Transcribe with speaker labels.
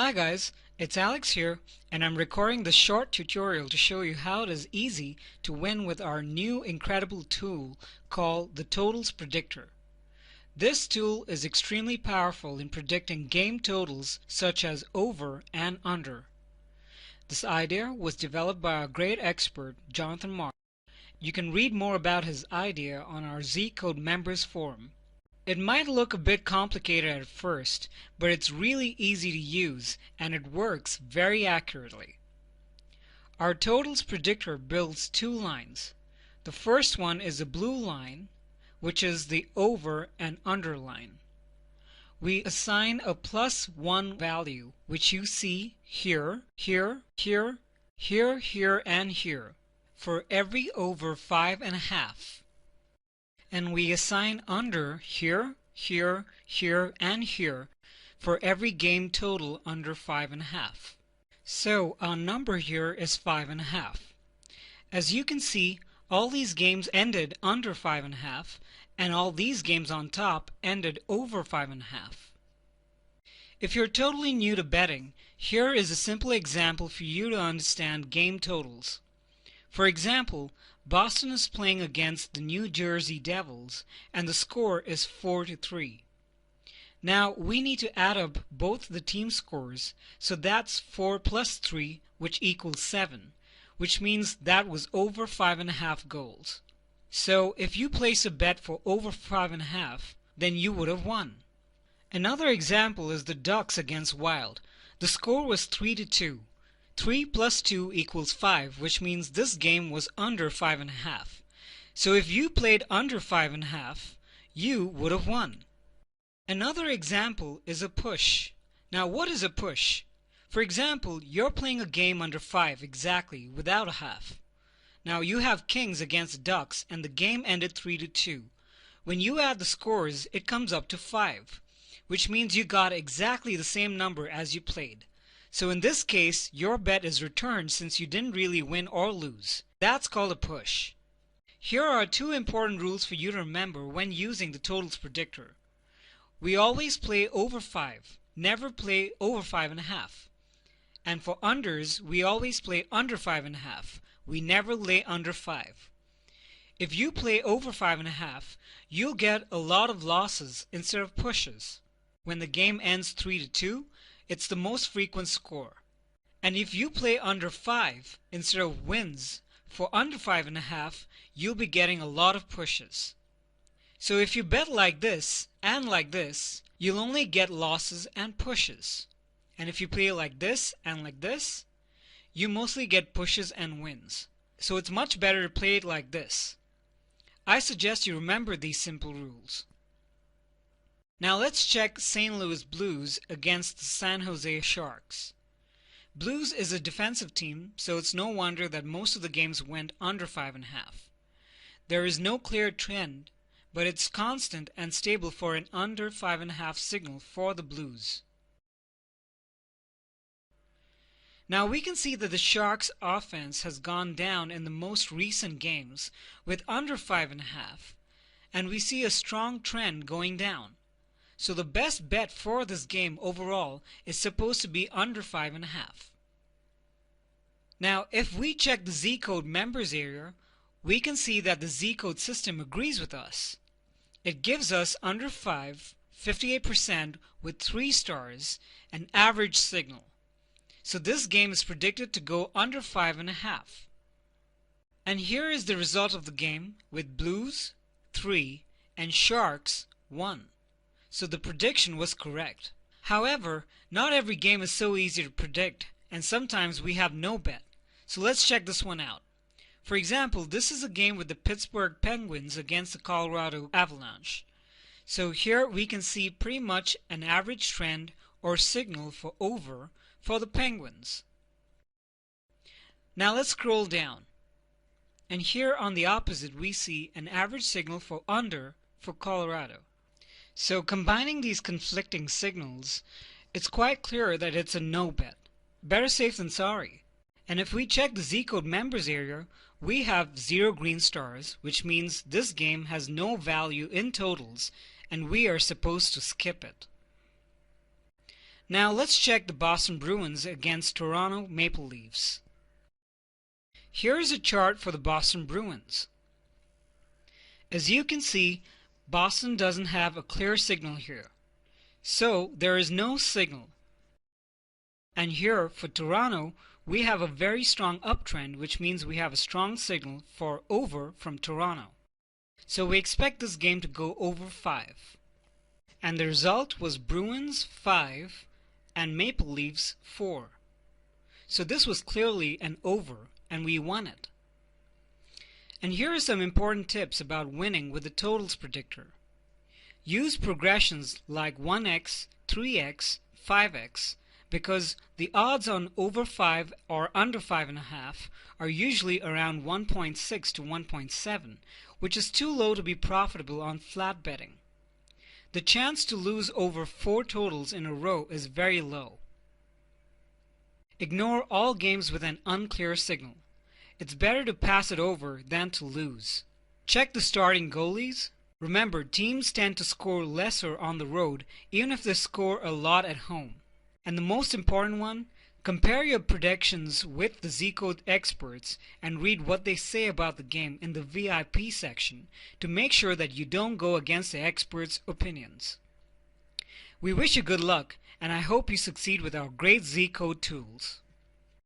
Speaker 1: Hi guys, it's Alex here, and I'm recording this short tutorial to show you how it is easy to win with our new incredible tool called the Totals Predictor. This tool is extremely powerful in predicting game totals such as over and under. This idea was developed by our great expert Jonathan Mark. You can read more about his idea on our Zcode members forum. It might look a bit complicated at first, but it's really easy to use and it works very accurately. Our totals predictor builds two lines. The first one is a blue line, which is the over and under line. We assign a +1 value, which you see here, here, here, here, here, and here, for every over 5.5. And we assign under here, here, here, and here for every game total under 5.5. So our number here is 5.5. As you can see, all these games ended under 5.5, and all these games on top ended over 5.5. If you're totally new to betting, here is a simple example for you to understand game totals. For example, Boston is playing against the New Jersey Devils and the score is 4-3. Now we need to add up both the team scores, so that's 4 plus 3, which equals 7, which means that was over 5.5 goals. So if you place a bet for over 5.5, then you would have won. Another example is the Ducks against Wild. The score was 3-2. 3 plus 2 equals 5, which means this game was under 5.5. So if you played under 5.5, you would have won. Another example is a push. Now what is a push? For example, you're playing a game under 5 exactly, without a half. Now you have Kings against Ducks and the game ended 3-2. When you add the scores, it comes up to 5, which means you got exactly the same number as you played. So in this case, your bet is returned since you didn't really win or lose. That's called a push. Here are two important rules for you to remember when using the totals predictor. We always play over 5, never play over 5.5. And for unders, we always play under 5.5. We never lay under 5. If you play over 5.5, you'll get a lot of losses instead of pushes. When the game ends 3-2, it's the most frequent score. And if you play under 5 instead of wins for under 5.5, you'll be getting a lot of pushes. So if you bet like this and like this, you'll only get losses and pushes. And if you play like this and like this, you mostly get pushes and wins. So it's much better to play it like this. I suggest you remember these simple rules. Now let's check St. Louis Blues against the San Jose Sharks. Blues is a defensive team, so it's no wonder that most of the games went under 5.5. There is no clear trend, but it's constant and stable for an under 5.5 signal for the Blues. Now we can see that the Sharks' offense has gone down in the most recent games with under 5.5, and we see a strong trend going down. So the best bet for this game overall is supposed to be under 5.5. Now if we check the Zcode members area, we can see that the Zcode system agrees with us. It gives us under 5, 58% with 3 stars, an average signal. So this game is predicted to go under 5.5. And here is the result of the game with Blues 3 and Sharks 1. So the prediction was correct. However, not every game is so easy to predict, and sometimes we have no bet. So let's check this one out. For example, this is a game with the Pittsburgh Penguins against the Colorado Avalanche. So here we can see pretty much an average trend or signal for over for the Penguins. Now let's scroll down. And here on the opposite we see an average signal for under for Colorado. So combining these conflicting signals, it's quite clear that it's a no bet. Better safe than sorry. And if we check the Zcode members area, we have 0 green stars, which means this game has no value in totals and we are supposed to skip it. Now let's check the Boston Bruins against Toronto Maple Leafs. Here is a chart for the Boston Bruins. As you can see, Boston doesn't have a clear signal here. So there is no signal. And here for Toronto, we have a very strong uptrend, which means we have a strong signal for over from Toronto. So we expect this game to go over 5. And the result was Bruins 5 and Maple Leafs 4. So this was clearly an over, and we won it. And here are some important tips about winning with the totals predictor. Use progressions like 1x, 3x, 5x, because the odds on over 5 or under 5.5 are usually around 1.6 to 1.7, which is too low to be profitable on flat betting. The chance to lose over 4 totals in a row is very low. Ignore all games with an unclear signal. It's better to pass it over than to lose. Check the starting goalies. Remember, teams tend to score lesser on the road even if they score a lot at home. And the most important one, compare your predictions with the Zcode experts and read what they say about the game in the VIP section to make sure that you don't go against the experts' opinions. We wish you good luck, and I hope you succeed with our great Zcode tools.